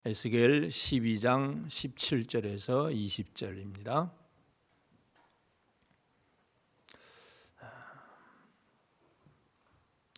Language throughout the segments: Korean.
에스겔 12장 17절에서 20절입니다.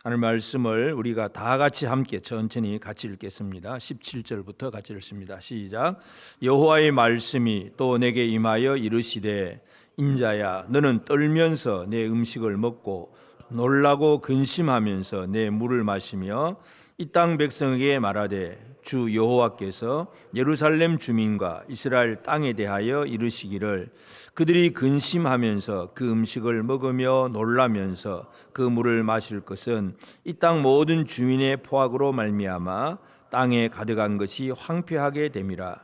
하늘 말씀을 우리가 다 같이 함께 천천히 같이 읽겠습니다. 17절부터 같이 읽습니다. 시작. 여호와의 말씀이 또 내게 임하여 이르시되 인자야 너는 떨면서 내 음식을 먹고 놀라고 근심하면서 내 물을 마시며 이 땅 백성에게 말하되 주 여호와께서 예루살렘 주민과 이스라엘 땅에 대하여 이르시기를 그들이 근심하면서 그 음식을 먹으며 놀라면서 그 물을 마실 것은 이 땅 모든 주민의 포악으로 말미암아 땅에 가득한 것이 황폐하게 됨이라.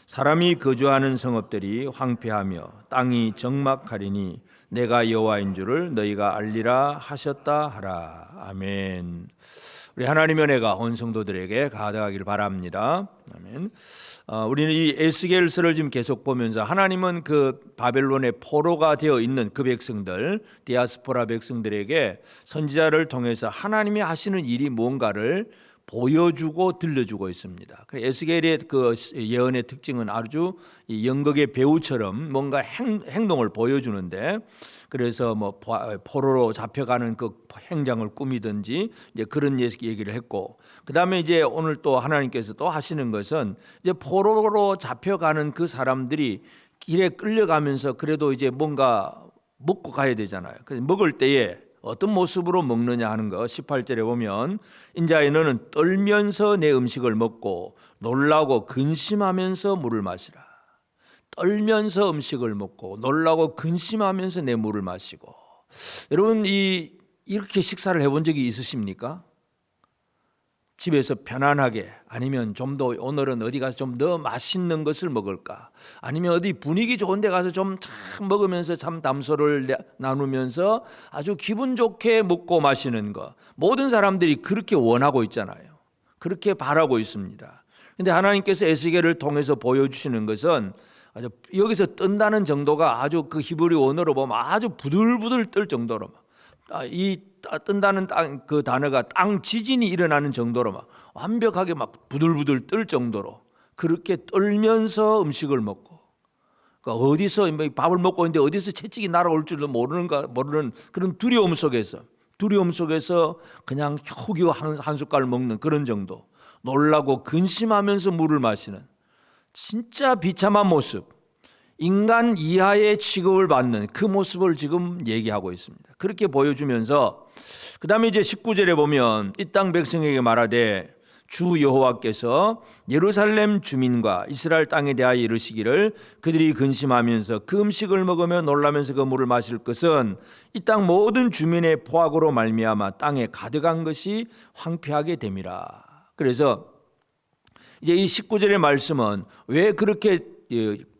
사람이 거주하는 성읍들이 황폐하며 땅이 적막하리니 내가 여호와인 줄을 너희가 알리라 하셨다 하라. 아멘. 우리 하나님의 은혜가 온 성도들에게 가득하길 바랍니다. 아멘. 우리는 이 에스겔서를 지금 계속 보면서 하나님은 그 바벨론의 포로가 되어 있는 그 백성들, 디아스포라 백성들에게 선지자를 통해서 하나님이 하시는 일이 뭔가를 보여주고 들려주고 있습니다. 에스겔의 그 예언의 특징은 아주 연극의 배우처럼 뭔가 행동을 보여주는데, 그래서 뭐 포로로 잡혀가는 그 행장을 꾸미든지 이제 그런 얘기를 했고, 그 다음에 이제 오늘 또 하나님께서 또 하시는 것은 이제 포로로 잡혀가는 그 사람들이 길에 끌려가면서 그래도 이제 뭔가 먹고 가야 되잖아요. 그래서 먹을 때에 어떤 모습으로 먹느냐 하는 거 18절에 보면 인자야 너는 떨면서 내 음식을 먹고 놀라고 근심하면서 물을 마시라. 떨면서 음식을 먹고 놀라고 근심하면서 내 물을 마시고. 여러분 이렇게 식사를 해본 적이 있으십니까? 집에서 편안하게, 아니면 좀 더 오늘은 어디 가서 좀 더 맛있는 것을 먹을까, 아니면 어디 분위기 좋은 데 가서 좀 참 먹으면서 참 담소를 나누면서 아주 기분 좋게 먹고 마시는 거, 모든 사람들이 그렇게 원하고 있잖아요. 그렇게 바라고 있습니다. 그런데 하나님께서 에스겔을 통해서 보여주시는 것은 아주 여기서 뜬다는 정도가 아주 그 히브리 원어로 보면 아주 부들부들 떨 정도로, 이 뜬다는 그 단어가 땅 지진이 일어나는 정도로 막 완벽하게 막 부들부들 떨 정도로 그렇게 떨면서 음식을 먹고, 그러니까 어디서 밥을 먹고 있는데 어디서 채찍이 날아올 줄도 모르는 그런 두려움 속에서 그냥 겨우겨우 한 숟갈 먹는 그런 정도, 놀라고 근심하면서 물을 마시는 진짜 비참한 모습, 인간 이하의 취급을 받는 그 모습을 지금 얘기하고 있습니다. 그렇게 보여주면서 그 다음에 이제 19절에 보면 이 땅 백성에게 말하되 주 여호와께서 예루살렘 주민과 이스라엘 땅에 대하여 이르시기를 그들이 근심하면서 그 음식을 먹으며 놀라면서 그 물을 마실 것은 이 땅 모든 주민의 포악으로 말미암아 땅에 가득한 것이 황폐하게 됨이라. 그래서 이제 이 19절의 말씀은 왜 그렇게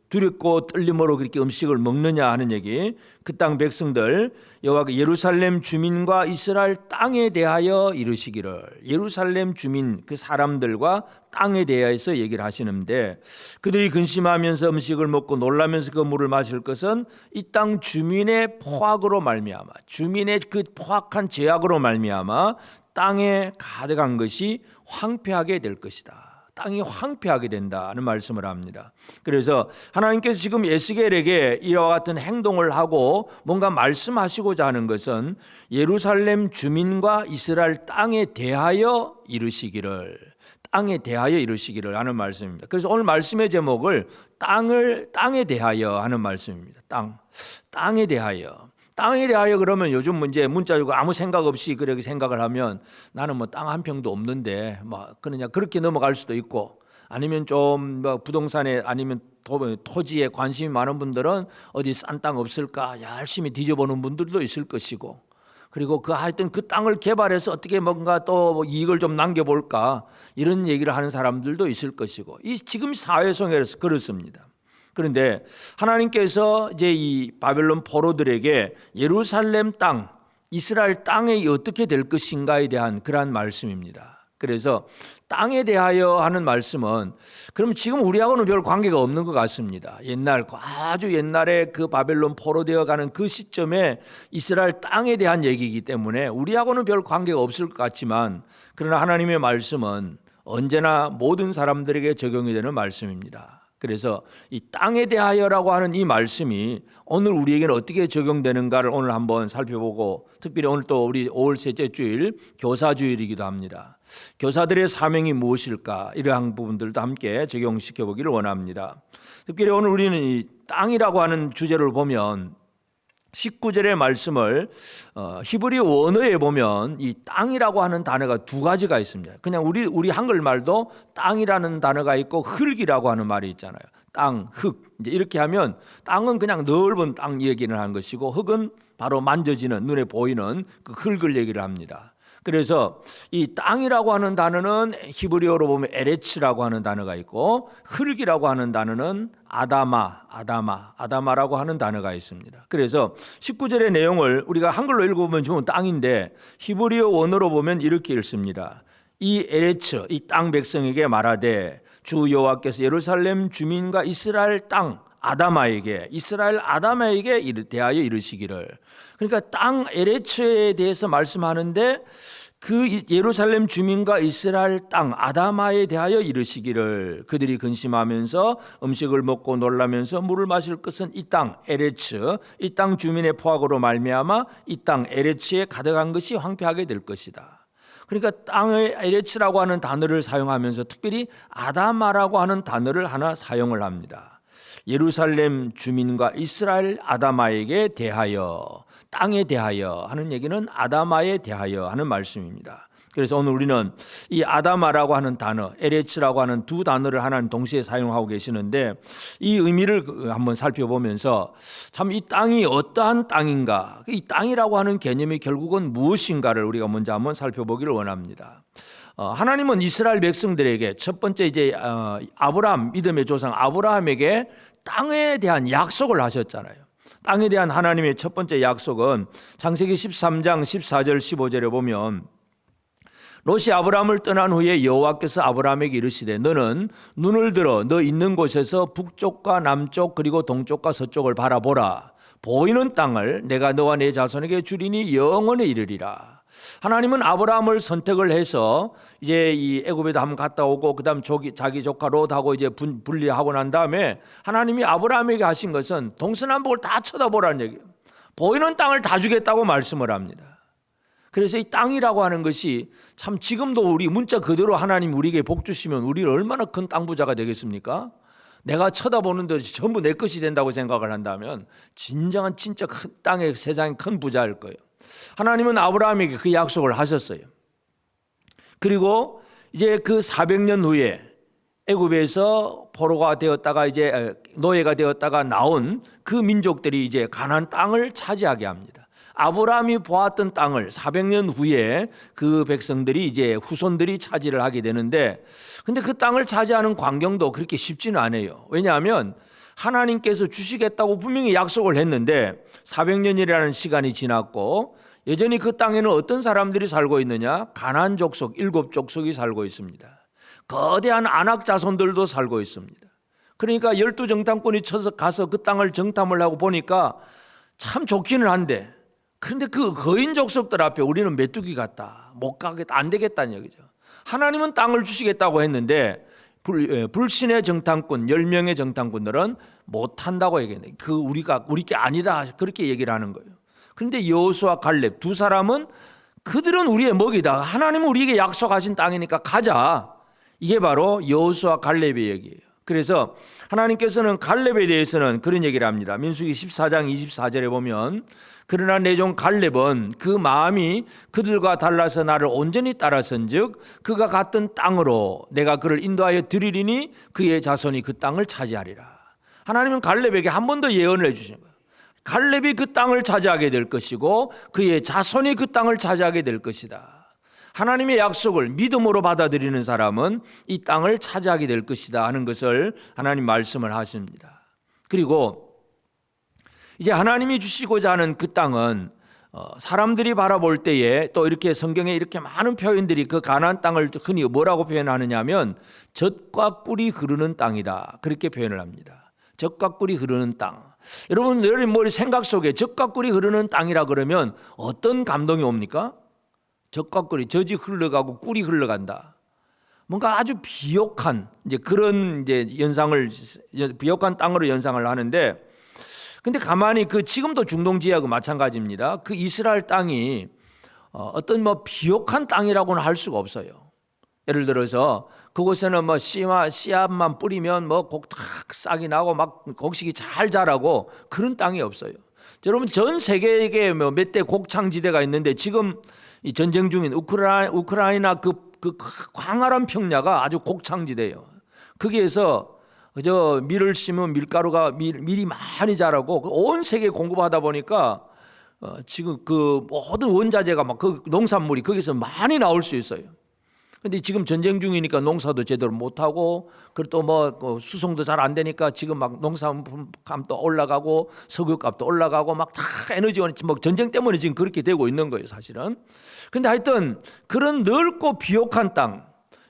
두렵고 떨림으로 그렇게 음식을 먹느냐 하는 얘기, 그 땅 백성들 여호와 예루살렘 주민과 이스라엘 땅에 대하여 이르시기를, 예루살렘 주민 그 사람들과 땅에 대하여서 얘기를 하시는데, 그들이 근심하면서 음식을 먹고 놀라면서 그 물을 마실 것은 이 땅 주민의 포악으로 말미암아, 주민의 그 포악한 죄악으로 말미암아 땅에 가득한 것이 황폐하게 될 것이다. 땅이 황폐하게 된다는 말씀을 합니다. 그래서 하나님께서 지금 에스겔에게 이와 같은 행동을 하고 뭔가 말씀하시고자 하는 것은 예루살렘 주민과 이스라엘 땅에 대하여 이르시기를, 땅에 대하여 이르시기를 하는 말씀입니다. 그래서 오늘 말씀의 제목을 땅에 대하여 하는 말씀입니다. 땅에 대하여. 땅에 대하여 그러면 요즘 문자 주고 아무 생각 없이 그렇게 생각을 하면 나는 뭐 땅 한 평도 없는데 뭐 그냥 그렇게 넘어갈 수도 있고, 아니면 좀 뭐 부동산에 아니면 토지에 관심이 많은 분들은 어디 싼 땅 없을까 열심히 뒤져보는 분들도 있을 것이고, 그리고 하여튼 그 땅을 개발해서 어떻게 뭔가 또 이익을 좀 남겨볼까 이런 얘기를 하는 사람들도 있을 것이고, 이 지금 사회 속에서 그렇습니다. 그런데 하나님께서 이제 이 바벨론 포로들에게 예루살렘 땅, 이스라엘 땅이 어떻게 될 것인가에 대한 그러한 말씀입니다. 그래서 땅에 대하여 하는 말씀은 그럼 지금 우리하고는 별 관계가 없는 것 같습니다. 아주 옛날에 그 바벨론 포로되어 가는 그 시점에 이스라엘 땅에 대한 얘기이기 때문에 우리하고는 별 관계가 없을 것 같지만, 그러나 하나님의 말씀은 언제나 모든 사람들에게 적용이 되는 말씀입니다. 그래서 이 땅에 대하여라고 하는 이 말씀이 오늘 우리에게는 어떻게 적용되는가를 오늘 한번 살펴보고, 특별히 오늘 또 우리 5월 셋째 주일 교사주일이기도 합니다. 교사들의 사명이 무엇일까, 이러한 부분들도 함께 적용시켜 보기를 원합니다. 특별히 오늘 우리는 이 땅이라고 하는 주제를 보면 19절의 말씀을 히브리 원어에 보면 이 땅이라고 하는 단어가 두 가지가 있습니다. 그냥 우리 한글말도 땅이라는 단어가 있고 흙이라고 하는 말이 있잖아요. 땅, 흙. 이제 이렇게 하면 땅은 그냥 넓은 땅 얘기를 하는 것이고, 흙은 바로 만져지는, 눈에 보이는 그 흙을 얘기를 합니다. 그래서 이 땅이라고 하는 단어는 히브리어로 보면 에레츠라고 하는 단어가 있고, 흙이라고 하는 단어는 아다마라고 하는 단어가 있습니다. 그래서 19절의 내용을 우리가 한글로 읽어보면 지금 땅인데 히브리어 원어로 보면 이렇게 읽습니다. 이 에레츠, 이 땅 백성에게 말하되 주 여호와께서 예루살렘 주민과 이스라엘 땅 이스라엘 아다마에게 대하여 이르시기를. 그러니까 땅 에레츠에 대해서 말씀하는데 그 예루살렘 주민과 이스라엘 땅 아다마에 대하여 이르시기를. 그들이 근심하면서 음식을 먹고 놀라면서 물을 마실 것은 이 땅 에레츠, 이 땅 주민의 포악으로 말미암아 이 땅 에레츠에 가득한 것이 황폐하게 될 것이다. 그러니까 땅의 에레츠라고 하는 단어를 사용하면서 특별히 아다마라고 하는 단어를 하나 사용을 합니다. 예루살렘 주민과 이스라엘 아다마에게 대하여, 땅에 대하여 하는 얘기는 아다마에 대하여 하는 말씀입니다. 그래서 오늘 우리는 이 아다마라고 하는 단어, 에레츠라고 하는 두 단어를 하나는 동시에 사용하고 계시는데, 이 의미를 한번 살펴보면서 참 이 땅이 어떠한 땅인가, 이 땅이라고 하는 개념이 결국은 무엇인가를 우리가 먼저 한번 살펴보기를 원합니다. 하나님은 이스라엘 백성들에게 첫 번째 이제 아브라함, 믿음의 조상 아브라함에게 땅에 대한 약속을 하셨잖아요. 땅에 대한 하나님의 첫 번째 약속은 창세기 13장 14절 15절에 보면, 롯이 아브라함을 떠난 후에 여호와께서 아브라함에게 이르시되 너는 눈을 들어 너 있는 곳에서 북쪽과 남쪽 그리고 동쪽과 서쪽을 바라보라. 보이는 땅을 내가 너와 내 자손에게 주리니 영원히 이르리라. 하나님은 아브라함을 선택을 해서 이제 이 애굽에도 한번 갔다 오고, 그다음 자기 조카 롯하고 이제 분리하고 난 다음에 하나님이 아브라함에게 하신 것은 동서남북을 다 쳐다보라는 얘기예요. 보이는 땅을 다 주겠다고 말씀을 합니다. 그래서 이 땅이라고 하는 것이 참 지금도 우리 문자 그대로 하나님 우리에게 복 주시면 우리 얼마나 큰 땅 부자가 되겠습니까? 내가 쳐다보는 데 전부 내 것이 된다고 생각을 한다면 진짜 큰 땅에 세상에 큰 부자일 거예요. 하나님은 아브라함에게 그 약속을 하셨어요. 그리고 이제 그 400년 후에 애굽에서 포로가 되었다가 이제 노예가 되었다가 나온 그 민족들이 이제 가나안 땅을 차지하게 합니다. 아브라함이 보았던 땅을 400년 후에 그 백성들이 이제 후손들이 차지를 하게 되는데, 근데 그 땅을 차지하는 광경도 그렇게 쉽지는 않아요. 왜냐하면 하나님께서 주시겠다고 분명히 약속을 했는데 400년이라는 시간이 지났고 여전히 그 땅에는 어떤 사람들이 살고 있느냐? 가나안 족속 7족속이 살고 있습니다. 거대한 아낙 자손들도 살고 있습니다. 그러니까 12정탐꾼이 쳐서 가서 그 땅을 정탐을 하고 보니까 참 좋기는 한데, 그런데 그 거인 족속들 앞에 우리는 메뚜기 같다, 못 가겠다, 안 되겠다는 얘기죠. 하나님은 땅을 주시겠다고 했는데 불신의 정탐꾼 10명의 정탐꾼들은 못한다고 얘기했는데 우리 게 아니다, 그렇게 얘기를 하는 거예요. 그런데 여호수아 갈렙 두 사람은 그들은 우리의 먹이다, 하나님은 우리에게 약속하신 땅이니까 가자. 이게 바로 여호수아 갈렙의 얘기예요. 그래서 하나님께서는 갈렙에 대해서는 그런 얘기를 합니다. 민수기 14장 24절에 보면, 그러나 내 종 갈렙은 그 마음이 그들과 달라서 나를 온전히 따라선즉 그가 갔던 땅으로 내가 그를 인도하여 드리리니 그의 자손이 그 땅을 차지하리라. 하나님은 갈렙에게 한 번 더 예언을 해주신 거예요. 갈렙이 그 땅을 차지하게 될 것이고 그의 자손이 그 땅을 차지하게 될 것이다. 하나님의 약속을 믿음으로 받아들이는 사람은 이 땅을 차지하게 될 것이다 하는 것을 하나님 말씀을 하십니다. 그리고 이제 하나님이 주시고자 하는 그 땅은 사람들이 바라볼 때에 또 이렇게 성경에 이렇게 많은 표현들이 그 가나안 땅을 흔히 뭐라고 표현하느냐 하면 젖과 꿀이 흐르는 땅이다, 그렇게 표현을 합니다. 젖과 꿀이 흐르는 땅. 여러분 머리 생각 속에 젖과 꿀이 흐르는 땅이라 그러면 어떤 감동이 옵니까? 젖과 꿀이, 젖이 흘러가고 꿀이 흘러간다. 뭔가 아주 비옥한 이제 그런 이제 비옥한 땅으로 연상을 하는데, 근데 가만히 지금도 중동 지역은 마찬가지입니다. 그 이스라엘 땅이 어떤 비옥한 땅이라고는 할 수가 없어요. 예를 들어서 그곳에는 씨앗만 뿌리면 곡탁 싹이 나고 막 곡식이 잘 자라고 그런 땅이 없어요. 여러분, 전 세계에 몇 대 곡창지대가 있는데 지금 이 전쟁 중인 우크라이나 그 광활한 평야가 아주 곡창지대예요. 거기에서 밀을 심으면 밀이 많이 자라고 온 세계에 공급하다 보니까 지금 모든 원자재가 그 농산물이 거기서 많이 나올 수 있어요. 근데 지금 전쟁 중이니까 농사도 제대로 못하고, 그리고 또 수송도 잘 안 되니까 지금 막 농산품 값도 올라가고 석유값도 올라가고 막 다 에너지원이 전쟁 때문에 지금 그렇게 되고 있는 거예요, 사실은. 근데 하여튼 그런 넓고 비옥한 땅,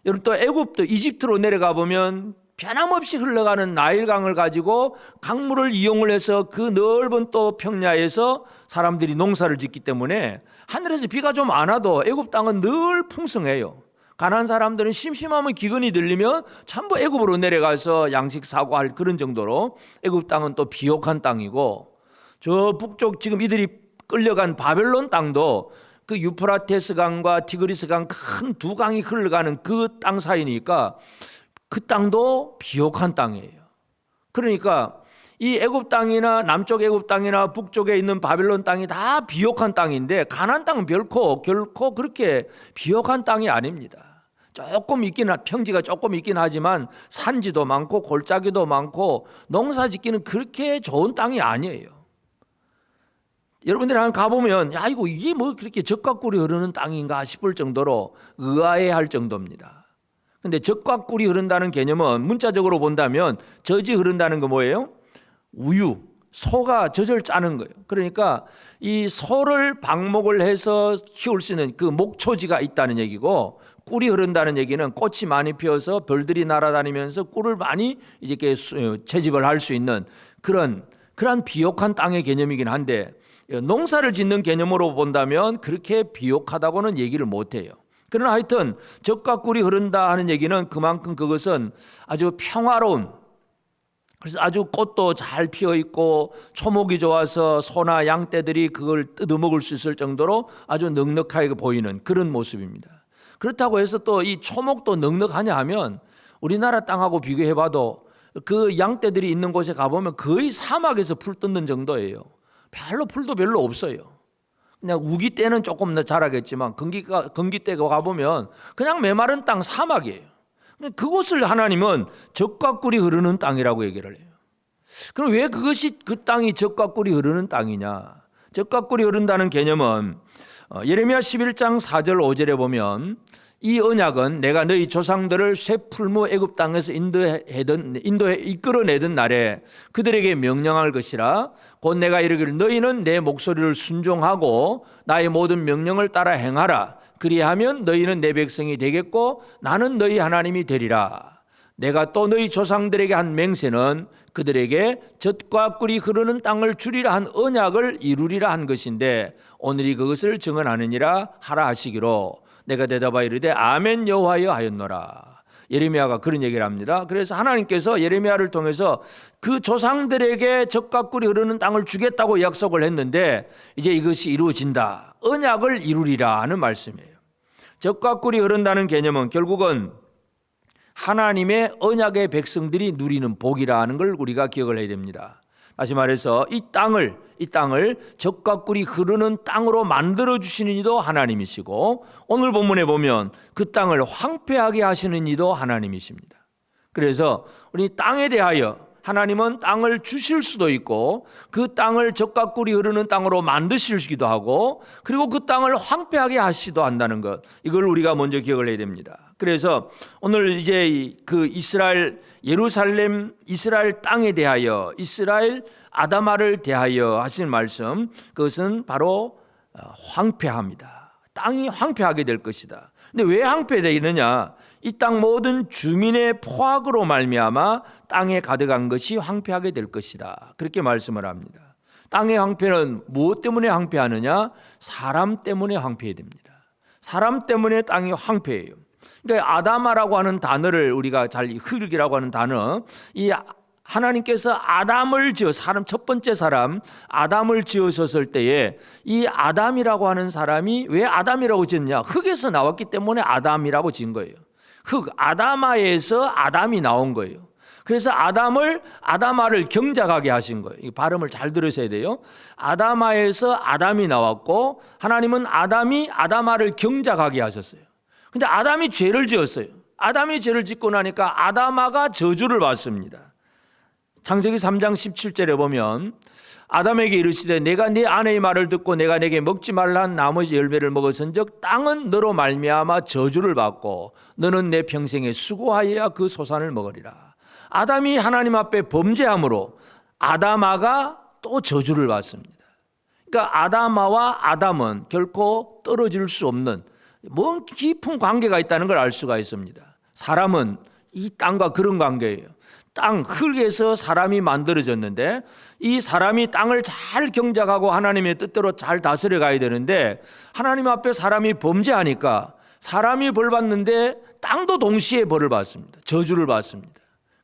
여러분 또 이집트로 내려가 보면 변함없이 흘러가는 나일강을 가지고 강물을 이용을 해서 그 넓은 또 평야에서 사람들이 농사를 짓기 때문에 하늘에서 비가 좀 안 와도 애굽 땅은 늘 풍성해요. 가난한 사람들은 심심하면 기근이 들리면 전부 애굽으로 내려가서 양식 사고할 그런 정도로 애굽 땅은 또 비옥한 땅이고, 저 북쪽 지금 이들이 끌려간 바벨론 땅도 그 유프라테스 강과 티그리스 강 큰 두 강이 흘러가는 그 땅 사이니까 그 땅도 비옥한 땅이에요. 그러니까 이 애굽 땅이나 남쪽 애굽 땅이나 북쪽에 있는 바벨론 땅이 다 비옥한 땅인데, 가나안 땅은 결코 그렇게 비옥한 땅이 아닙니다. 평지가 조금 있긴 하지만 산지도 많고 골짜기도 많고 농사 짓기는 그렇게 좋은 땅이 아니에요. 여러분들이 한번 가보면 이게 그렇게 젖과 꿀이 흐르는 땅인가 싶을 정도로 의아해할 정도입니다. 근데 젖과 꿀이 흐른다는 개념은 문자적으로 본다면 젖이 흐른다는 거 뭐예요? 우유, 소가 젖을 짜는 거예요. 그러니까 이 소를 방목을 해서 키울 수 있는 그 목초지가 있다는 얘기고, 꿀이 흐른다는 얘기는 꽃이 많이 피어서 벌들이 날아다니면서 꿀을 많이 이렇게 채집을 할 수 있는 그런 비옥한 땅의 개념이긴 한데, 농사를 짓는 개념으로 본다면 그렇게 비옥하다고는 얘기를 못해요. 그러나 하여튼 젖과 꿀이 흐른다 하는 얘기는 그만큼 그것은 아주 평화로운, 그래서 아주 꽃도 잘 피어 있고 초목이 좋아서 소나 양떼들이 그걸 뜯어먹을 수 있을 정도로 아주 넉넉하게 보이는 그런 모습입니다. 그렇다고 해서 또 이 초목도 넉넉하냐 하면 우리나라 땅하고 비교해봐도 그 양떼들이 있는 곳에 가보면 거의 사막에서 풀 뜯는 정도예요. 풀도 별로 없어요. 그냥 우기 때는 조금 더 자라겠지만 건기 때가 가보면 그냥 메마른 땅 사막이에요. 그곳을 하나님은 젖과 꿀이 흐르는 땅이라고 얘기를 해요. 그럼 왜 그 땅이 젖과 꿀이 흐르는 땅이냐? 젖과 꿀이 흐른다는 개념은 예레미야 11장 4절 5절에 보면, 이 언약은 내가 너희 조상들을 쇠풀무 애굽 땅에서 인도에 이끌어내던 날에 그들에게 명령할 것이라. 곧 내가 이르기를 너희는 내 목소리를 순종하고 나의 모든 명령을 따라 행하라. 그리하면 너희는 내 백성이 되겠고 나는 너희 하나님이 되리라. 내가 또 너희 조상들에게 한 맹세는 그들에게 젖과 꿀이 흐르는 땅을 주리라 한 언약을 이루리라 한 것인데, 오늘이 그것을 증언하느니라 하라 하시기로 내가 대답하여 이르되 아멘 여호와여 하였노라. 예레미야가 그런 얘기를 합니다. 그래서 하나님께서 예레미야를 통해서 그 조상들에게 젖과 꿀이 흐르는 땅을 주겠다고 약속을 했는데 이제 이것이 이루어진다. 언약을 이루리라 하는 말씀이에요. 젖과 꿀이 흐른다는 개념은 결국은 하나님의 언약의 백성들이 누리는 복이라는 걸 우리가 기억을 해야 됩니다. 다시 말해서 이 땅을 젖과 꿀이 흐르는 땅으로 만들어 주시는 이도 하나님이시고, 오늘 본문에 보면 그 땅을 황폐하게 하시는 이도 하나님이십니다. 그래서 우리 땅에 대하여 하나님은 땅을 주실 수도 있고 그 땅을 젖과 꿀이 흐르는 땅으로 만드시기도 하고, 그리고 그 땅을 황폐하게 하시기도 한다는 것, 이걸 우리가 먼저 기억을 해야 됩니다. 그래서 오늘 이제 그 예루살렘 이스라엘 땅에 대하여, 이스라엘 아다마를 대하여 하신 말씀, 그것은 바로 황폐합니다. 땅이 황폐하게 될 것이다. 근데 왜 황폐되느냐? 이 땅 모든 주민의 포악으로 말미암아 땅에 가득한 것이 황폐하게 될 것이다. 그렇게 말씀을 합니다. 땅의 황폐는 무엇 때문에 황폐하느냐? 사람 때문에 황폐해야 됩니다. 사람 때문에 땅이 황폐해요. 그러니까 아담아라고 하는 단어를 우리가 잘 흙이라고 하는 단어, 이 하나님께서 아담을 지어 사람 첫 번째 사람 아담을 지으셨을 때에 이 아담이라고 하는 사람이 왜 아담이라고 지었냐? 흙에서 나왔기 때문에 아담이라고 지은 거예요. 흙 아담아에서 아담이 나온 거예요. 그래서 아담아를 경작하게 하신 거예요. 이 발음을 잘 들으셔야 돼요. 아담아에서 아담이 나왔고 하나님은 아담아를 경작하게 하셨어요. 근데 아담이 죄를 지었어요. 아담이 죄를 짓고 나니까 아담아가 저주를 받습니다. 창세기 3장 17절에 보면 아담에게 이르시되 내가 네 아내의 말을 듣고 내가 내게 먹지 말라 한 나머지 열매를 먹었은즉 땅은 너로 말미암아 저주를 받고 너는 내 평생에 수고하여야 그 소산을 먹으리라. 아담이 하나님 앞에 범죄함으로 아담아가 또 저주를 받습니다. 그러니까 아담아와 아담은 결코 떨어질 수 없는 먼 깊은 관계가 있다는 걸 알 수가 있습니다. 사람은 이 땅과 그런 관계예요. 땅 흙에서 사람이 만들어졌는데 이 사람이 땅을 잘 경작하고 하나님의 뜻대로 잘 다스려 가야 되는데 하나님 앞에 사람이 범죄하니까 사람이 벌 받는데 땅도 동시에 벌을 받습니다. 저주를 받습니다.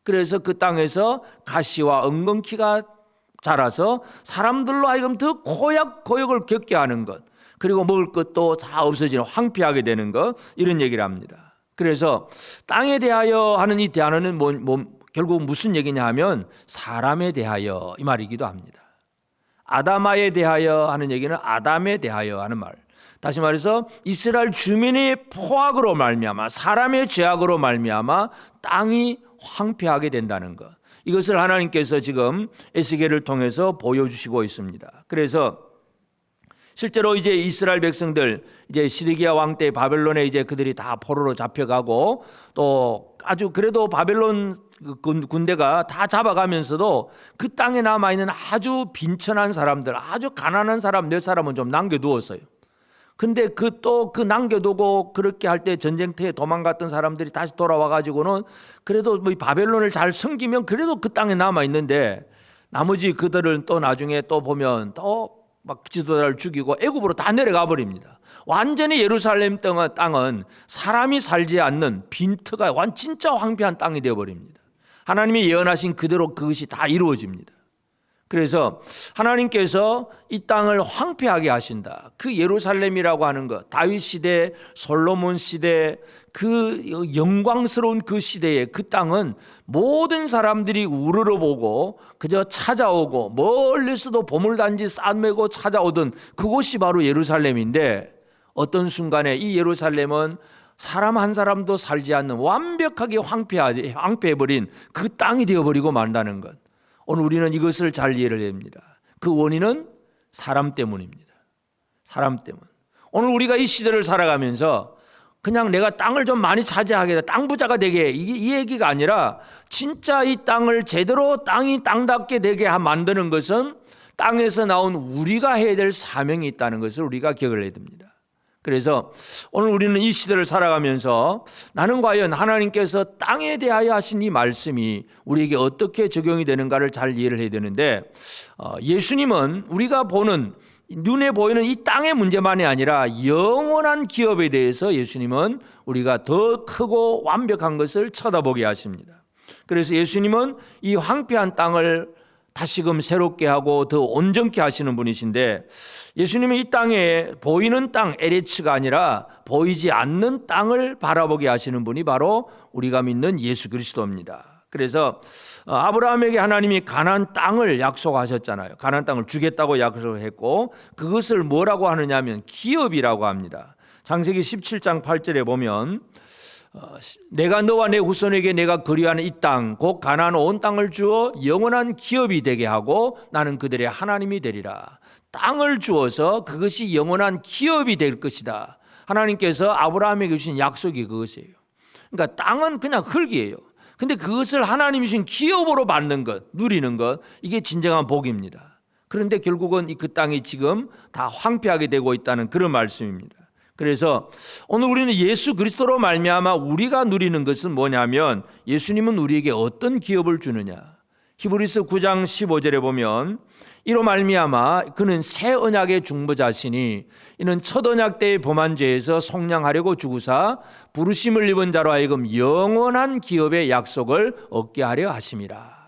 그래서 그 땅에서 가시와 엉겅퀴가 자라서 사람들로 하여금 더 고역을 겪게 하는 것, 그리고 먹을 것도 다 없어지는 황폐하게 되는 것, 이런 얘기를 합니다. 그래서 땅에 대하여 하는 이 대안은 결국 무슨 얘기냐 하면 사람에 대하여 이 말이기도 합니다. 아담아에 대하여 하는 얘기는 아담에 대하여 하는 말. 다시 말해서 이스라엘 주민의 포악으로 말미암아 사람의 죄악으로 말미암아 땅이 황폐하게 된다는 것. 이것을 하나님께서 지금 에스겔을 통해서 보여주시고 있습니다. 그래서 실제로 이제 이스라엘 백성들 이제 시드기야 왕 때 바벨론에 이제 그들이 다 포로로 잡혀가고 또 아주 그래도 바벨론 군대가 다 잡아가면서도 그 땅에 남아있는 아주 빈천한 사람들, 아주 가난한 사람 몇 사람은 좀 남겨두었어요. 근데 그 남겨두고 그렇게 할 때 전쟁터에 도망갔던 사람들이 다시 돌아와가지고는 그래도 뭐 바벨론을 잘 섬기면 그래도 그 땅에 남아있는데 나머지 그들은 또 나중에 또 보면 또 막 지도자를 죽이고 애굽으로 다 내려가 버립니다. 완전히 예루살렘 땅은 사람이 살지 않는 빈터가 진짜 황폐한 땅이 되어버립니다. 하나님이 예언하신 그대로 그것이 다 이루어집니다. 그래서 하나님께서 이 땅을 황폐하게 하신다. 그 예루살렘이라고 하는 것, 다윗 시대, 솔로몬 시대, 그 영광스러운 그 시대에 그 땅은 모든 사람들이 우러러보고 그저 찾아오고 멀리서도 보물단지 싸매고 찾아오던 그곳이 바로 예루살렘인데 어떤 순간에 이 예루살렘은 사람 한 사람도 살지 않는 완벽하게 황폐해버린 그 땅이 되어버리고 만다는 것. 오늘 우리는 이것을 잘 이해를 해야 합니다. 그 원인은 사람 때문입니다. 사람 때문. 오늘 우리가 이 시대를 살아가면서 그냥 내가 땅을 좀 많이 차지하게, 땅 부자가 되게, 이 얘기가 아니라 진짜 이 땅을 제대로 땅이 땅답게 되게 만드는 것은 땅에서 나온 우리가 해야 될 사명이 있다는 것을 우리가 기억을 해야 됩니다. 그래서 오늘 우리는 이 시대를 살아가면서 나는 과연 하나님께서 땅에 대하여 하신 이 말씀이 우리에게 어떻게 적용이 되는가를 잘 이해를 해야 되는데 예수님은 우리가 보는 눈에 보이는 이 땅의 문제만이 아니라 영원한 기업에 대해서 예수님은 우리가 더 크고 완벽한 것을 쳐다보게 하십니다. 그래서 예수님은 이 황폐한 땅을 다시금 새롭게 하고 더 온전케 하시는 분이신데 예수님이 이 땅에 보이는 땅 에레츠가 아니라 보이지 않는 땅을 바라보게 하시는 분이 바로 우리가 믿는 예수 그리스도입니다. 그래서 아브라함에게 하나님이 가나안 땅을 약속하셨잖아요. 가나안 땅을 주겠다고 약속했고 그것을 뭐라고 하느냐면 기업이라고 합니다. 창세기 17장 8절에 보면 내가 너와 내 후손에게 내가 거류하는 이 땅 곧 가나안 온 땅을 주어 영원한 기업이 되게 하고 나는 그들의 하나님이 되리라. 땅을 주어서 그것이 영원한 기업이 될 것이다. 하나님께서 아브라함에게 주신 약속이 그것이에요. 그러니까 땅은 그냥 흙이에요. 근데 그것을 하나님이 주신 기업으로 받는 것, 누리는 것, 이게 진정한 복입니다. 그런데 결국은 그 땅이 지금 다 황폐하게 되고 있다는 그런 말씀입니다. 그래서 오늘 우리는 예수 그리스도로 말미암아 우리가 누리는 것은 뭐냐면 예수님은 우리에게 어떤 기업을 주느냐. 히브리서 9장 15절에 보면 이로 말미암아 그는 새 언약의 중보자시니 이는 첫 언약 때의 범한 죄에서 속량하려고 주구사 부르심을 입은 자로 하여금 영원한 기업의 약속을 얻게 하려 하심이라.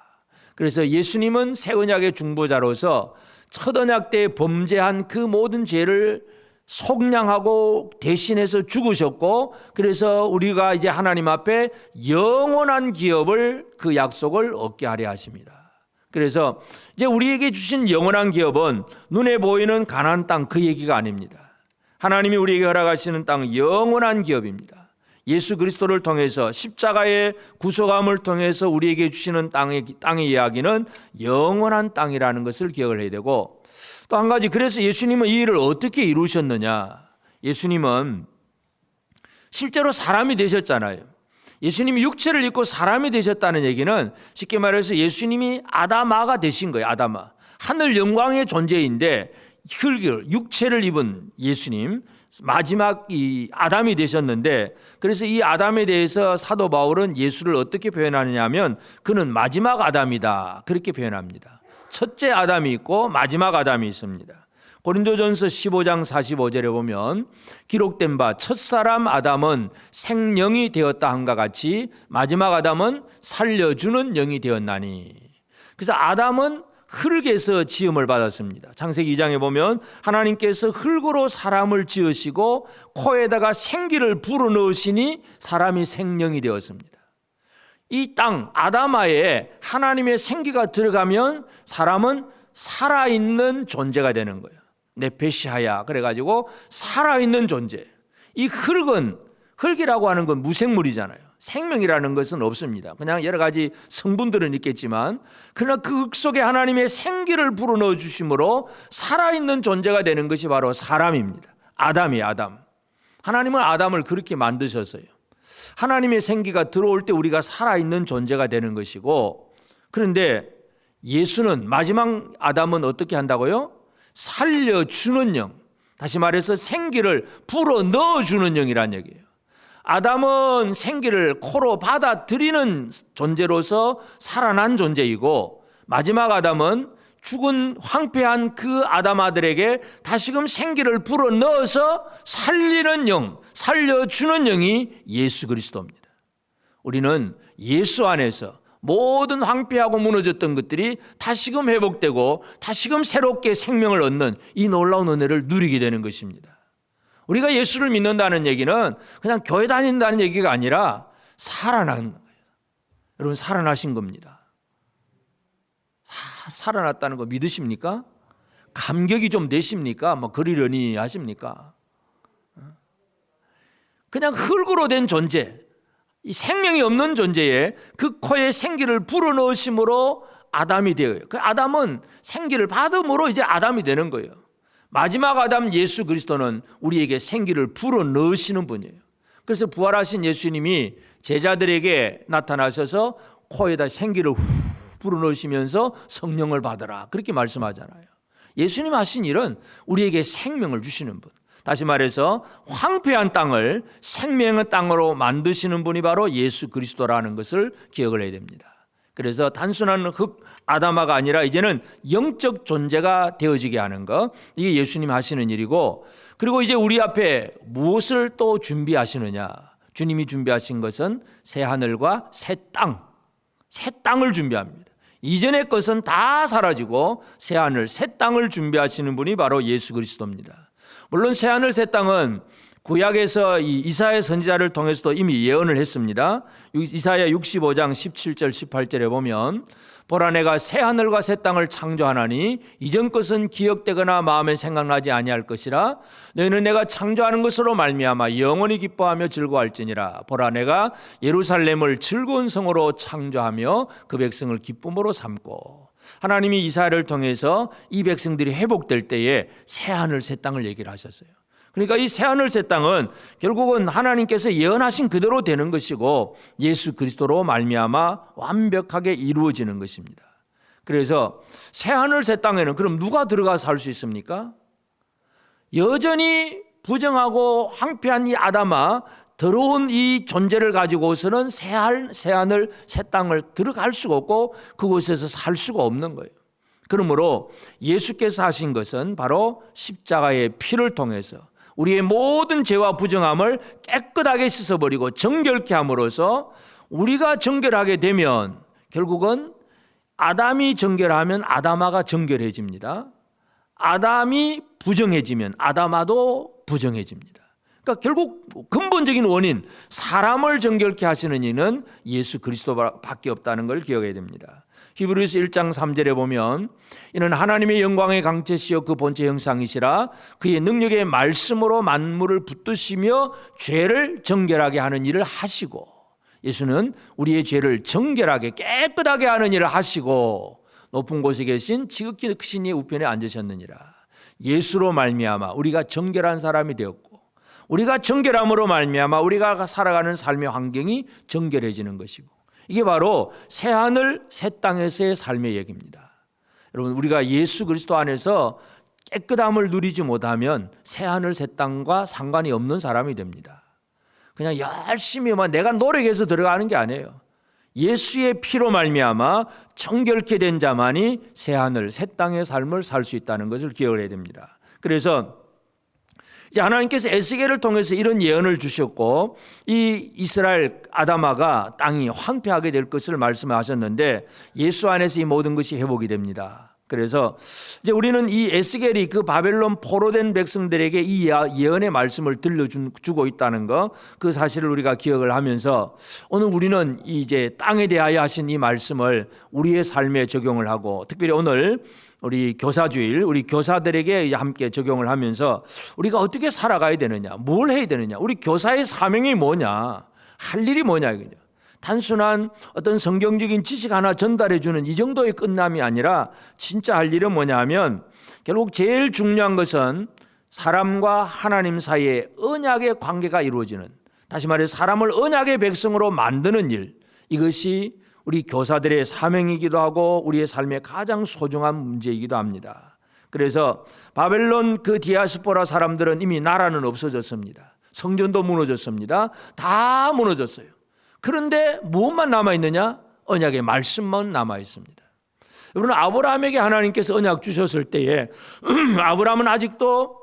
그래서 예수님은 새 언약의 중보자로서 첫 언약 때 범죄한 그 모든 죄를 속량하고 대신해서 죽으셨고, 그래서 우리가 이제 하나님 앞에 영원한 기업을, 그 약속을 얻게 하려 하십니다. 그래서 이제 우리에게 주신 영원한 기업은 눈에 보이는 가나안 땅, 그 얘기가 아닙니다. 하나님이 우리에게 허락하시는 땅, 영원한 기업입니다. 예수 그리스도를 통해서 십자가의 구속함을 통해서 우리에게 주시는 땅의 이야기는 영원한 땅이라는 것을 기억을 해야 되고, 또 한 가지, 그래서 예수님은 이 일을 어떻게 이루셨느냐? 예수님은 실제로 사람이 되셨잖아요. 예수님이 육체를 입고 사람이 되셨다는 얘기는 쉽게 말해서 예수님이 아다마가 되신 거예요. 아다마, 하늘 영광의 존재인데 육체를 입은 예수님, 마지막 이 아담이 되셨는데, 그래서 이 아담에 대해서 사도 바울은 예수를 어떻게 표현하느냐 하면 그는 마지막 아담이다, 그렇게 표현합니다. 첫째 아담이 있고 마지막 아담이 있습니다. 고린도전서 15장 45절에 보면 기록된 바 첫사람 아담은 생령이 되었다 함과 같이 마지막 아담은 살려주는 영이 되었나니. 그래서 아담은 흙에서 지음을 받았습니다. 창세기 2장에 보면 하나님께서 흙으로 사람을 지으시고 코에다가 생기를 불어넣으시니 사람이 생령이 되었습니다. 이 땅 아다마에 하나님의 생기가 들어가면 사람은 살아있는 존재가 되는 거예요. 네페시하야, 그래가지고 살아있는 존재. 이 흙이라고 하는 건 무생물이잖아요. 생명이라는 것은 없습니다. 그냥 여러 가지 성분들은 있겠지만, 그러나 그 흙 속에 하나님의 생기를 불어넣어 주심으로 살아있는 존재가 되는 것이 바로 사람입니다. 아담이에요. 아담. 하나님은 아담을 그렇게 만드셨어요. 하나님의 생기가 들어올 때 우리가 살아있는 존재가 되는 것이고, 그런데 예수는, 마지막 아담은 어떻게 한다고요? 살려주는 영, 다시 말해서 생기를 불어넣어주는 영이란 얘기예요. 아담은 생기를 코로 받아들이는 존재로서 살아난 존재이고, 마지막 아담은 죽은 황폐한 그 아담 아들에게 다시금 생기를 불어넣어서 살리는 영, 살려주는 영이 예수 그리스도입니다. 우리는 예수 안에서 모든 황폐하고 무너졌던 것들이 다시금 회복되고 다시금 새롭게 생명을 얻는 이 놀라운 은혜를 누리게 되는 것입니다. 우리가 예수를 믿는다는 얘기는 그냥 교회 다닌다는 얘기가 아니라 살아난 거예요. 여러분, 살아나신 겁니다. 살아났다는 거 믿으십니까? 감격이 좀 되십니까? 뭐 그러려니 하십니까? 그냥 흙으로 된 존재, 이 생명이 없는 존재에 그 코에 생기를 불어넣으심으로 아담이 되어요. 그 아담은 생기를 받음으로 이제 아담이 되는 거예요. 마지막 아담 예수 그리스도는 우리에게 생기를 불어넣으시는 분이에요. 그래서 부활하신 예수님이 제자들에게 나타나셔서 코에다 생기를 불어넣으시면서 성령을 받으라, 그렇게 말씀하잖아요. 예수님 하신 일은 우리에게 생명을 주시는 분, 다시 말해서 황폐한 땅을 생명의 땅으로 만드시는 분이 바로 예수 그리스도라는 것을 기억을 해야 됩니다. 그래서 단순한 흙 아다마가 아니라 이제는 영적 존재가 되어지게 하는 것, 이게 예수님 하시는 일이고, 그리고 이제 우리 앞에 무엇을 또 준비하시느냐? 주님이 준비하신 것은 새 하늘과 새 땅을 준비합니다. 이전의 것은 다 사라지고 새 하늘, 새 땅을 준비하시는 분이 바로 예수 그리스도입니다. 물론 새 하늘, 새 땅은 구약에서 이 이사야 선지자를 통해서도 이미 예언을 했습니다. 이사야 65장 17절 18절에 보면 보라, 내가 새 하늘과 새 땅을 창조하나니 이전 것은 기억되거나 마음에 생각나지 아니할 것이라. 너희는 내가 창조하는 것으로 말미암아 영원히 기뻐하며 즐거워할지니라. 보라, 내가 예루살렘을 즐거운 성으로 창조하며 그 백성을 기쁨으로 삼고. 하나님이 이사야를 통해서 이 백성들이 회복될 때에 새 하늘 새 땅을 얘기를 하셨어요. 그러니까 이 새 하늘 새 땅은 결국은 하나님께서 예언하신 그대로 되는 것이고 예수 그리스도로 말미암아 완벽하게 이루어지는 것입니다. 그래서 새 하늘 새 땅에는 그럼 누가 들어가서 살 수 있습니까? 여전히 부정하고 황폐한 이 아담아, 더러운 이 존재를 가지고서는 새 하늘 새 땅을 들어갈 수가 없고 그곳에서 살 수가 없는 거예요. 그러므로 예수께서 하신 것은 바로 십자가의 피를 통해서 우리의 모든 죄와 부정함을 깨끗하게 씻어버리고 정결케 함으로써 우리가 정결하게 되면 결국은 아담이 정결하면 아담아가 정결해집니다. 아담이 부정해지면 아담아도 부정해집니다. 그러니까 결국 근본적인 원인, 사람을 정결케 하시는 이는 예수 그리스도밖에 없다는 걸 기억해야 됩니다. 히브리서 1장 3절에 보면 이는 하나님의 영광의 강체시여 그 본체 형상이시라 그의 능력의 말씀으로 만물을 붙드시며 죄를 정결하게 하는 일을 하시고, 예수는 우리의 죄를 정결하게 깨끗하게 하는 일을 하시고 높은 곳에 계신 지극히 크신 이의 우편에 앉으셨느니라. 예수로 말미암아 우리가 정결한 사람이 되었고, 우리가 정결함으로 말미암아 우리가 살아가는 삶의 환경이 정결해지는 것이고, 이게 바로 새 하늘 새 땅에서의 삶의 얘기입니다. 여러분, 우리가 예수 그리스도 안에서 깨끗함을 누리지 못하면 새 하늘 새 땅과 상관이 없는 사람이 됩니다. 그냥 열심히 내가 노력해서 들어가는 게 아니에요. 예수의 피로 말미암아 정결케 된 자만이 새 하늘 새 땅의 삶을 살 수 있다는 것을 기억을 해야 됩니다. 그래서 이제 하나님께서 에스겔을 통해서 이런 예언을 주셨고, 이 이스라엘 아담아가 땅이 황폐하게 될 것을 말씀하셨는데 예수 안에서 이 모든 것이 회복이 됩니다. 그래서 이제 우리는 이 에스겔이 그 바벨론 포로된 백성들에게 이 예언의 말씀을 들려주고 있다는 거, 그 사실을 우리가 기억을 하면서 오늘 우리는 이제 땅에 대하여 하신 이 말씀을 우리의 삶에 적용을 하고, 특별히 오늘 우리 교사주일, 우리 교사들에게 함께 적용을 하면서 우리가 어떻게 살아가야 되느냐, 뭘 해야 되느냐, 우리 교사의 사명이 뭐냐, 할 일이 뭐냐, 이거죠. 단순한 어떤 성경적인 지식 하나 전달해 주는 이 정도의 끝남이 아니라 진짜 할 일은 뭐냐 하면, 결국 제일 중요한 것은 사람과 하나님 사이에 언약의 관계가 이루어지는, 다시 말해 사람을 언약의 백성으로 만드는 일, 이것이 우리 교사들의 사명이기도 하고 우리의 삶의 가장 소중한 문제이기도 합니다. 그래서 바벨론 그 디아스포라 사람들은 이미 나라는 없어졌습니다. 성전도 무너졌습니다. 다 무너졌어요. 그런데 무엇만 남아있느냐? 언약의 말씀만 남아있습니다. 여러분, 아브라함에게 하나님께서 언약 주셨을 때에 아브라함은 아직도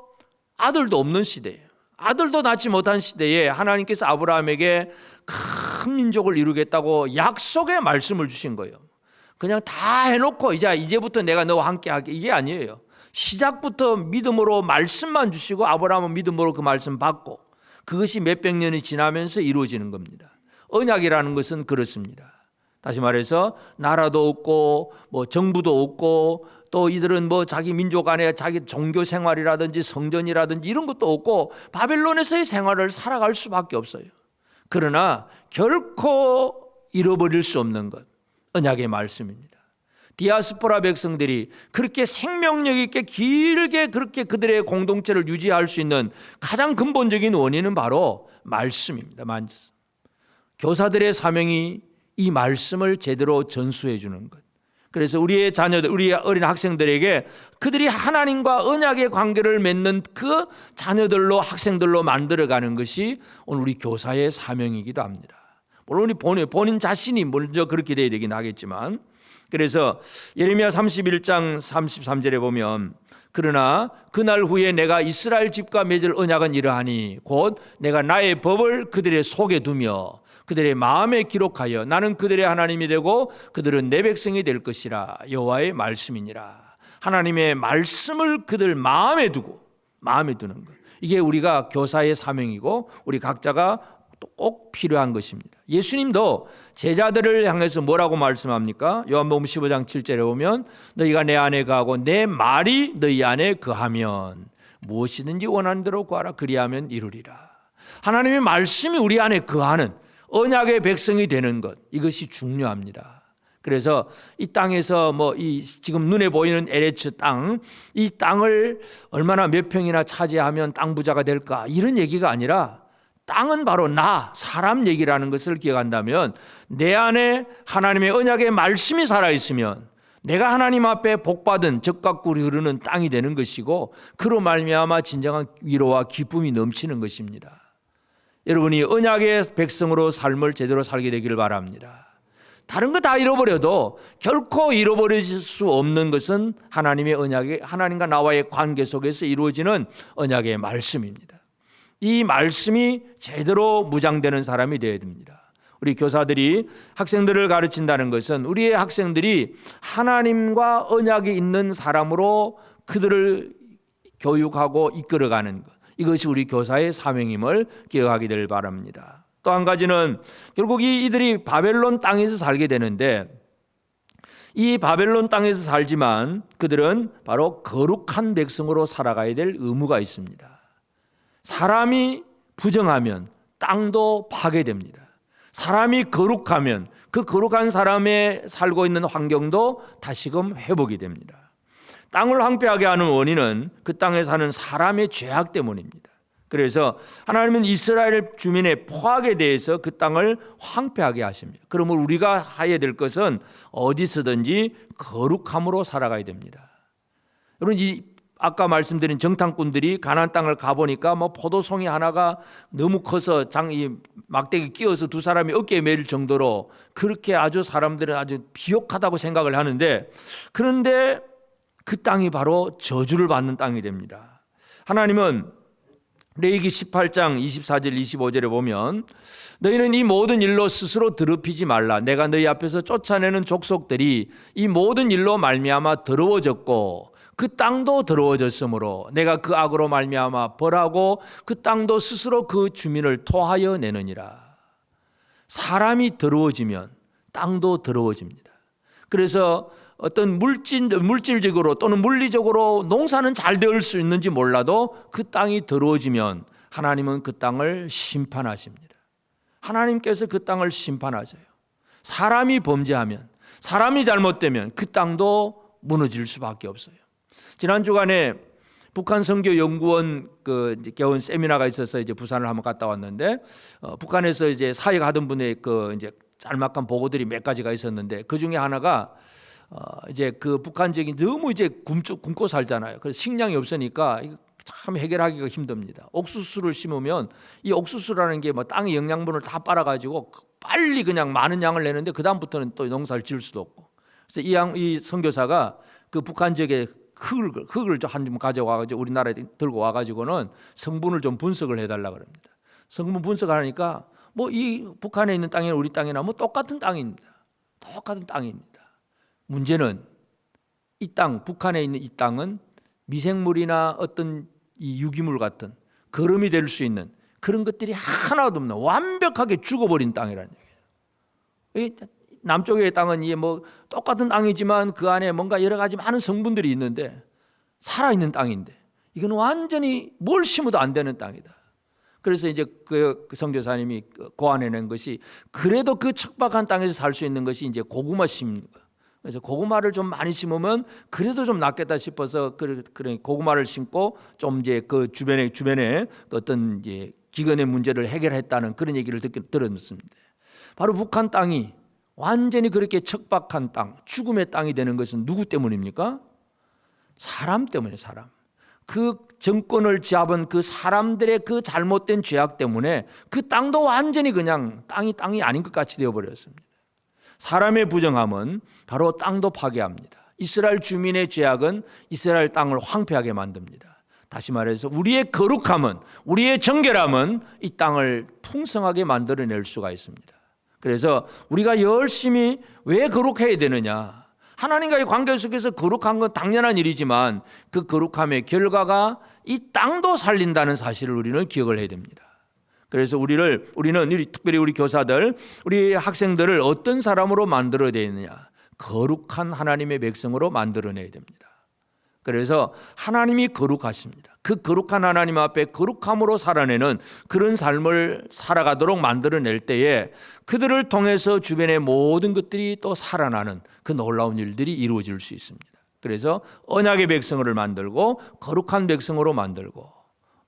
아들도 없는 시대예요. 아들도 낳지 못한 시대에 하나님께서 아브라함에게 큰 민족을 이루겠다고 약속의 말씀을 주신 거예요. 그냥 다 해놓고 이제부터 내가 너와 함께 하게, 이게 아니에요. 시작부터 믿음으로 말씀만 주시고 아브라함은 믿음으로 그 말씀 받고, 그것이 몇백 년이 지나면서 이루어지는 겁니다. 언약이라는 것은 그렇습니다. 다시 말해서 나라도 없고 정부도 없고, 또 이들은 자기 민족 안에 자기 종교 생활이라든지 성전이라든지 이런 것도 없고 바벨론에서의 생활을 살아갈 수밖에 없어요. 그러나 결코 잃어버릴 수 없는 것, 언약의 말씀입니다. 디아스포라 백성들이 그렇게 생명력 있게 길게 그렇게 그들의 공동체를 유지할 수 있는 가장 근본적인 원인은 바로 말씀입니다. 말씀. 교사들의 사명이 이 말씀을 제대로 전수해 주는 것. 그래서 우리의 자녀들, 우리의 어린 학생들에게 그들이 하나님과 언약의 관계를 맺는 그 자녀들로, 학생들로 만들어가는 것이 오늘 우리 교사의 사명이기도 합니다. 물론 본인 자신이 먼저 그렇게 돼야 되긴 하겠지만, 그래서 예레미야 31장 33절에 보면, 그러나 그날 후에 내가 이스라엘 집과 맺을 언약은 이러하니 곧 내가 나의 법을 그들의 속에 두며 그들의 마음에 기록하여 나는 그들의 하나님이 되고 그들은 내 백성이 될 것이라. 여호와의 말씀이니라. 하나님의 말씀을 그들 마음에 두고, 마음에 두는 것, 이게 우리가 교사의 사명이고 우리 각자가 꼭 필요한 것입니다. 예수님도 제자들을 향해서 뭐라고 말씀합니까? 요한복음 15장 7절에 보면 너희가 내 안에 거하고 내 말이 너희 안에 거하면 무엇이든지 원하는 대로 구하라. 그리하면 이루리라. 하나님의 말씀이 우리 안에 거하는 언약의 백성이 되는 것, 이것이 중요합니다. 그래서 이 땅에서 이 지금 눈에 보이는 LH 땅, 이 땅을 얼마나 몇 평이나 차지하면 땅 부자가 될까, 이런 얘기가 아니라 땅은 바로 사람 얘기라는 것을 기억한다면, 내 안에 하나님의 언약의 말씀이 살아있으면 내가 하나님 앞에 복받은 젖과 꿀이 흐르는 땅이 되는 것이고, 그로 말미암아 진정한 위로와 기쁨이 넘치는 것입니다. 여러분이 언약의 백성으로 삶을 제대로 살게 되기를 바랍니다. 다른 거 다 잃어버려도 결코 잃어버릴 수 없는 것은 하나님의 언약의, 하나님과 나와의 관계 속에서 이루어지는 언약의 말씀입니다. 이 말씀이 제대로 무장되는 사람이 되어야 됩니다. 우리 교사들이 학생들을 가르친다는 것은 우리의 학생들이 하나님과 언약이 있는 사람으로 그들을 교육하고 이끌어가는 것, 이것이 우리 교사의 사명임을 기억하게 될 바랍니다. 또 한 가지는 결국 이들이 바벨론 땅에서 살게 되는데, 이 바벨론 땅에서 살지만 그들은 바로 거룩한 백성으로 살아가야 될 의무가 있습니다. 사람이 부정하면 땅도 파괴됩니다. 사람이 거룩하면 그 거룩한 사람의 살고 있는 환경도 다시금 회복이 됩니다. 땅을 황폐하게 하는 원인은 그 땅에 사는 사람의 죄악 때문입니다. 그래서 하나님은 이스라엘 주민의 포악에 대해서 그 땅을 황폐하게 하십니다. 그러면 우리가 해야 될 것은 어디서든지 거룩함으로 살아가야 됩니다. 여러분, 아까 말씀드린 정탐꾼들이 가나안 땅을 가보니까 뭐 포도송이 하나가 너무 커서 이 막대기 끼어서 두 사람이 어깨에 매일 정도로 그렇게 아주 사람들은 아주 비옥하다고 생각을 하는데, 그런데 그 땅이 바로 저주를 받는 땅이 됩니다. 하나님은 레위기 18장 24절 25절에 보면, 너희는 이 모든 일로 스스로 더럽히지 말라. 내가 너희 앞에서 쫓아내는 족속들이 이 모든 일로 말미암아 더러워졌고 그 땅도 더러워졌으므로 내가 그 악으로 말미암아 벌하고 그 땅도 스스로 그 주민을 토하여 내느니라. 사람이 더러워지면 땅도 더러워집니다. 그래서 어떤 물질적으로 또는 물리적으로 농사는 잘 될 수 있는지 몰라도 그 땅이 더러워지면 하나님은 그 땅을 심판하십니다. 하나님께서 그 땅을 심판하세요. 사람이 범죄하면, 사람이 잘못되면 그 땅도 무너질 수밖에 없어요. 지난 주간에 북한 선교연구원 개원 세미나가 있어서 이제 부산을 한번 갔다 왔는데, 북한에서 이제 사역하던 분의 이제 짤막한 보고들이 몇 가지가 있었는데, 그 중에 하나가 이제 그 북한적인 너무 이제 굶고 살잖아요. 그래서 식량이 없으니까 참 해결하기가 힘듭니다. 옥수수를 심으면 이 옥수수라는 게 뭐 땅의 영양분을 다 빨아가지고 빨리 그냥 많은 양을 내는데 그 다음부터는 또 농사를 지을 수도 없고. 그래서 이 선교사가 그 북한 지역에 흙을 한 좀 가져와가지고 우리나라에 들고 와가지고는 성분을 좀 분석을 해달라 그럽니다. 성분 분석하니까 뭐 이 북한에 있는 땅이나 우리 땅이나 뭐 똑같은 땅입니다. 똑같은 땅입니다. 문제는 이 땅, 북한에 있는 이 땅은 미생물이나 어떤 이 유기물 같은 거름이 될 수 있는 그런 것들이 하나도 없는 완벽하게 죽어버린 땅이라는 얘기예요. 남쪽의 땅은 이게 뭐 똑같은 땅이지만 그 안에 뭔가 여러 가지 많은 성분들이 있는데 살아있는 땅인데, 이건 완전히 뭘 심어도 안 되는 땅이다. 그래서 이제 그 선교사님이 고안해낸 것이, 그래도 그 척박한 땅에서 살 수 있는 것이 이제 고구마 심는 거예요. 그래서 고구마를 좀 많이 심으면 그래도 좀 낫겠다 싶어서 그런 고구마를 심고 좀 이제 그 주변에 어떤 이제 기근의 문제를 해결했다는 그런 얘기를 들었습니다. 바로 북한 땅이 완전히 그렇게 척박한 땅, 죽음의 땅이 되는 것은 누구 때문입니까? 사람 때문에. 사람. 그 정권을 잡은 그 사람들의 그 잘못된 죄악 때문에 그 땅도 완전히 그냥 땅이 아닌 것 같이 되어버렸습니다. 사람의 부정함은 바로 땅도 파괴합니다. 이스라엘 주민의 죄악은 이스라엘 땅을 황폐하게 만듭니다. 다시 말해서 우리의 거룩함은, 우리의 정결함은 이 땅을 풍성하게 만들어낼 수가 있습니다. 그래서 우리가 열심히 왜 거룩해야 되느냐? 하나님과의 관계 속에서 거룩한 건 당연한 일이지만 그 거룩함의 결과가 이 땅도 살린다는 사실을 우리는 기억을 해야 됩니다. 그래서 우리는 특별히 우리 교사들, 우리 학생들을 어떤 사람으로 만들어야 되느냐? 거룩한 하나님의 백성으로 만들어내야 됩니다. 그래서 하나님이 거룩하십니다. 그 거룩한 하나님 앞에 거룩함으로 살아내는 그런 삶을 살아가도록 만들어낼 때에 그들을 통해서 주변의 모든 것들이 또 살아나는 그 놀라운 일들이 이루어질 수 있습니다. 그래서 언약의 백성을 만들고 거룩한 백성으로 만들고,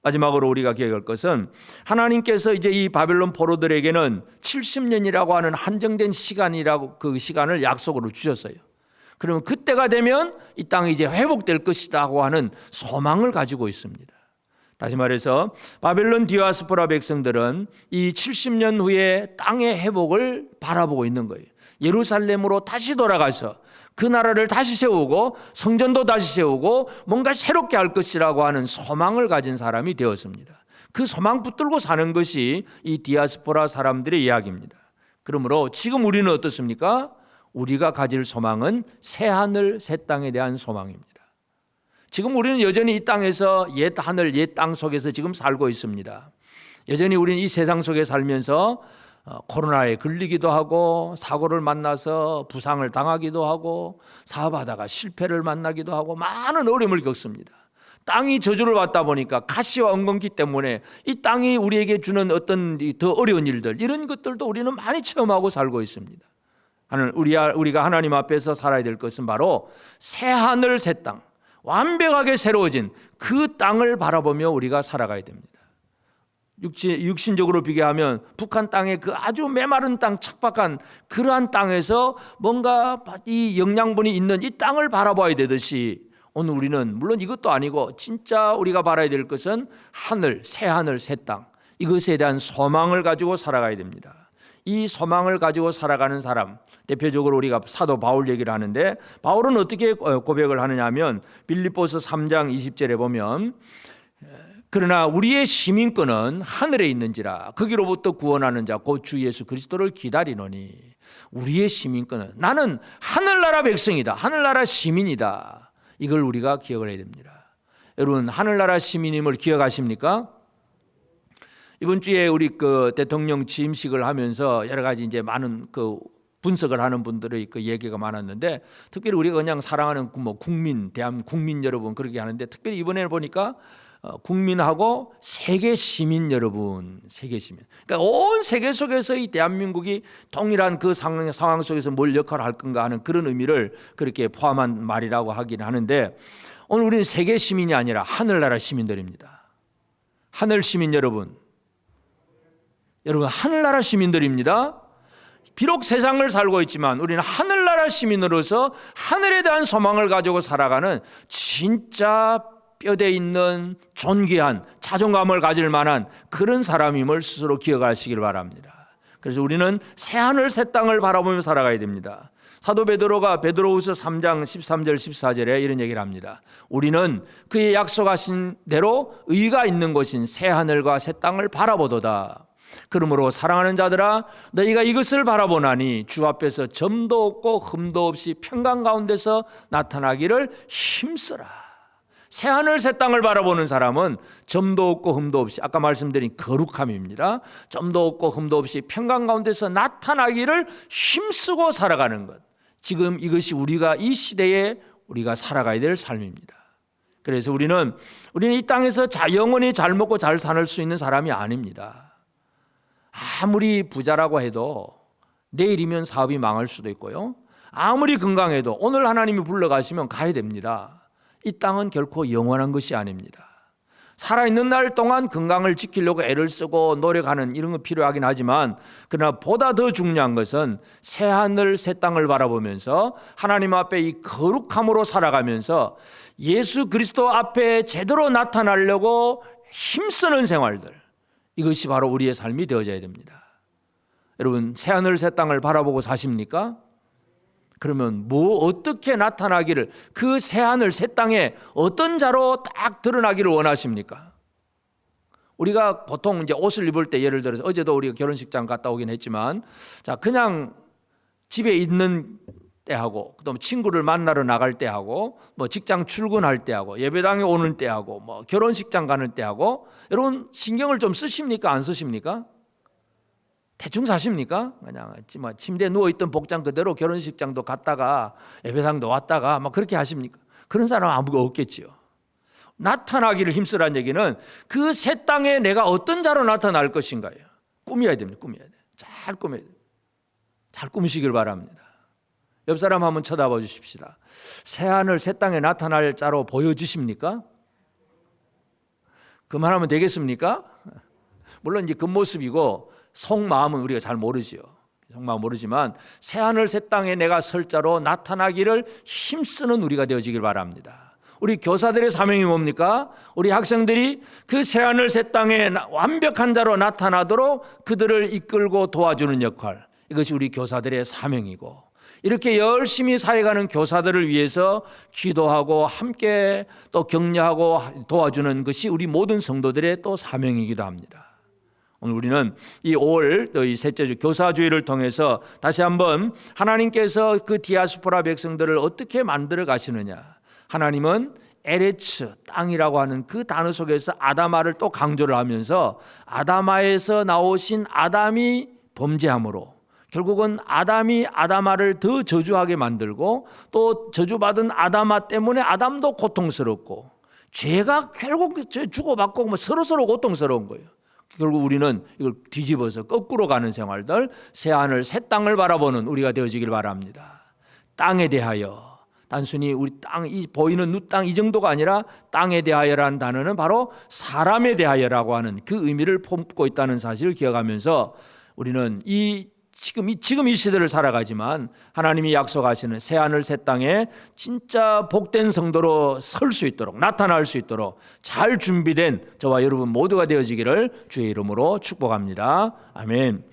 마지막으로 우리가 기억할 것은 하나님께서 이제 이 바벨론 포로들에게는 70년이라고 하는 한정된 시간이라고 그 시간을 약속으로 주셨어요. 그러면 그때가 되면 이 땅이 이제 회복될 것이라고 하는 소망을 가지고 있습니다. 다시 말해서 바벨론 디아스포라 백성들은 이 70년 후에 땅의 회복을 바라보고 있는 거예요. 예루살렘으로 다시 돌아가서 그 나라를 다시 세우고 성전도 다시 세우고 뭔가 새롭게 할 것이라고 하는 소망을 가진 사람이 되었습니다. 그 소망 붙들고 사는 것이 이 디아스포라 사람들의 이야기입니다. 그러므로 지금 우리는 어떻습니까? 우리가 가질 소망은 새 하늘 새 땅에 대한 소망입니다. 지금 우리는 여전히 이 땅에서 옛 하늘 옛 땅 속에서 지금 살고 있습니다. 여전히 우리는 이 세상 속에 살면서 코로나에 걸리기도 하고 사고를 만나서 부상을 당하기도 하고 사업하다가 실패를 만나기도 하고 많은 어려움을 겪습니다. 땅이 저주를 받다 보니까 가시와 엉겅퀴 때문에 이 땅이 우리에게 주는 어떤 더 어려운 일들, 이런 것들도 우리는 많이 체험하고 살고 있습니다. 우리가 하나님 앞에서 살아야 될 것은 바로 새 하늘 새 땅, 완벽하게 새로워진 그 땅을 바라보며 우리가 살아가야 됩니다. 육신적으로 비교하면 북한 땅의 그 아주 메마른 땅, 척박한 그러한 땅에서 뭔가 이 영양분이 있는 이 땅을 바라봐야 되듯이 오늘 우리는 물론 이것도 아니고 진짜 우리가 바라야 될 것은 하늘, 새 땅, 이것에 대한 소망을 가지고 살아가야 됩니다. 이 소망을 가지고 살아가는 사람, 대표적으로 우리가 사도 바울 얘기를 하는데, 바울은 어떻게 고백을 하느냐 하면 빌립보서 3장 20절에 보면, 그러나 우리의 시민권은 하늘에 있는지라 거기로부터 구원하는 자 곧 주 예수 그리스도를 기다리노니. 우리의 시민권은, 나는 하늘나라 백성이다, 하늘나라 시민이다, 이걸 우리가 기억을 해야 됩니다. 여러분, 하늘나라 시민임을 기억하십니까? 이번 주에 우리 그 대통령 취임식을 하면서 여러 가지 이제 많은 그 분석을 하는 분들의 그 얘기가 많았는데, 특별히 우리가 그냥 사랑하는 뭐 국민, 대한민국 국민 여러분 그렇게 하는데, 특별히 이번에 보니까 국민하고 세계 시민 여러분, 세계 시민. 그러니까 온 세계 속에서 이 대한민국이 동일한 그 상황 속에서 뭘 역할을 할 건가 하는 그런 의미를 그렇게 포함한 말이라고 하긴 하는데, 오늘 우리는 세계 시민이 아니라 하늘나라 시민들입니다. 하늘 시민 여러분, 하늘나라 시민들입니다. 비록 세상을 살고 있지만 우리는 하늘나라 시민으로서 하늘에 대한 소망을 가지고 살아가는 진짜 뼈대 있는 존귀한 자존감을 가질 만한 그런 사람임을 스스로 기억하시길 바랍니다. 그래서 우리는 새 하늘 새 땅을 바라보며 살아가야 됩니다. 사도 베드로가 베드로후서 3장 13절 14절에 이런 얘기를 합니다. 우리는 그의 약속하신 대로 의가 있는 곳인 새 하늘과 새 땅을 바라보도다. 그러므로 사랑하는 자들아, 너희가 이것을 바라보나니 주 앞에서 점도 없고 흠도 없이 평강 가운데서 나타나기를 힘쓰라. 새 하늘 새 땅을 바라보는 사람은 점도 없고 흠도 없이, 아까 말씀드린 거룩함입니다. 점도 없고 흠도 없이 평강 가운데서 나타나기를 힘쓰고 살아가는 것, 지금 이것이 우리가 이 시대에 우리가 살아가야 될 삶입니다. 그래서 우리는 이 땅에서 영원히 잘 먹고 잘 살 수 있는 사람이 아닙니다. 아무리 부자라고 해도 내일이면 사업이 망할 수도 있고요, 아무리 건강해도 오늘 하나님이 불러가시면 가야 됩니다. 이 땅은 결코 영원한 것이 아닙니다. 살아있는 날 동안 건강을 지키려고 애를 쓰고 노력하는 이런 거 필요하긴 하지만, 그러나 보다 더 중요한 것은 새 하늘 새 땅을 바라보면서 하나님 앞에 이 거룩함으로 살아가면서 예수 그리스도 앞에 제대로 나타나려고 힘쓰는 생활들, 이것이 바로 우리의 삶이 되어져야 됩니다. 여러분, 새 하늘 새 땅을 바라보고 사십니까? 그러면 어떻게 나타나기를, 그 새 하늘 새 땅에 어떤 자로 딱 드러나기를 원하십니까? 우리가 보통 이제 옷을 입을 때, 예를 들어서 어제도 우리가 결혼식장 갔다 오긴 했지만, 자, 그냥 집에 있는 때하고, 또 친구를 만나러 나갈 때하고, 뭐 직장 출근할 때하고, 예배당에 오는 때하고, 뭐 결혼식장 가는 때하고, 여러분 신경을 좀 쓰십니까? 안 쓰십니까? 대충 사십니까? 그냥 침대에 누워있던 복장 그대로 결혼식장도 갔다가 예배당도 왔다가 막 그렇게 하십니까? 그런 사람 아무도 없겠지요. 나타나기를 힘쓰라는 얘기는 그 새 땅에 내가 어떤 자로 나타날 것인가요? 꾸며야 됩니다. 꾸며야 돼. 잘 꾸며야 돼. 잘 꾸미시길 바랍니다. 옆 사람 한번 쳐다봐 주십시다. 새 하늘 새 땅에 나타날 자로 보여주십니까? 그만하면 되겠습니까? 물론 이제 겉모습이고 속마음은 우리가 잘 모르지요. 속마음 모르지만 새 하늘 새 땅에 내가 설 자로 나타나기를 힘쓰는 우리가 되어지길 바랍니다. 우리 교사들의 사명이 뭡니까? 우리 학생들이 그 새하늘 새 땅에 완벽한 자로 나타나도록 그들을 이끌고 도와주는 역할, 이것이 우리 교사들의 사명이고, 이렇게 열심히 사역하는 교사들을 위해서 기도하고 함께 또 격려하고 도와주는 것이 우리 모든 성도들의 또 사명이기도 합니다. 오늘 우리는 이 5월 이 셋째 주 교사주일을 통해서 다시 한번 하나님께서 그 디아스포라 백성들을 어떻게 만들어 가시느냐, 하나님은 에레츠, 땅이라고 하는 그 단어 속에서 아담아를 또 강조를 하면서 아담아에서 나오신 아담이 범죄함으로 결국은 아담이 아담아를 더 저주하게 만들고, 또 저주받은 아담아 때문에 아담도 고통스럽고, 죄가 결국 주고받고 서로서로 고통스러운 거예요. 결국 우리는 이걸 뒤집어서 거꾸로 가는 생활들, 새하늘 새 땅을 바라보는 우리가 되어지길 바랍니다. 땅에 대하여, 단순히 우리 땅, 이 보이는 누 땅 이 정도가 아니라 땅에 대하여라는 단어는 바로 사람에 대하여라고 하는 그 의미를 품고 있다는 사실을 기억하면서 우리는 지금 이 시대를 살아가지만 하나님이 약속하시는 새하늘 새 땅에 진짜 복된 성도로 설 수 있도록, 나타날 수 있도록 잘 준비된 저와 여러분 모두가 되어지기를 주의 이름으로 축복합니다. 아멘.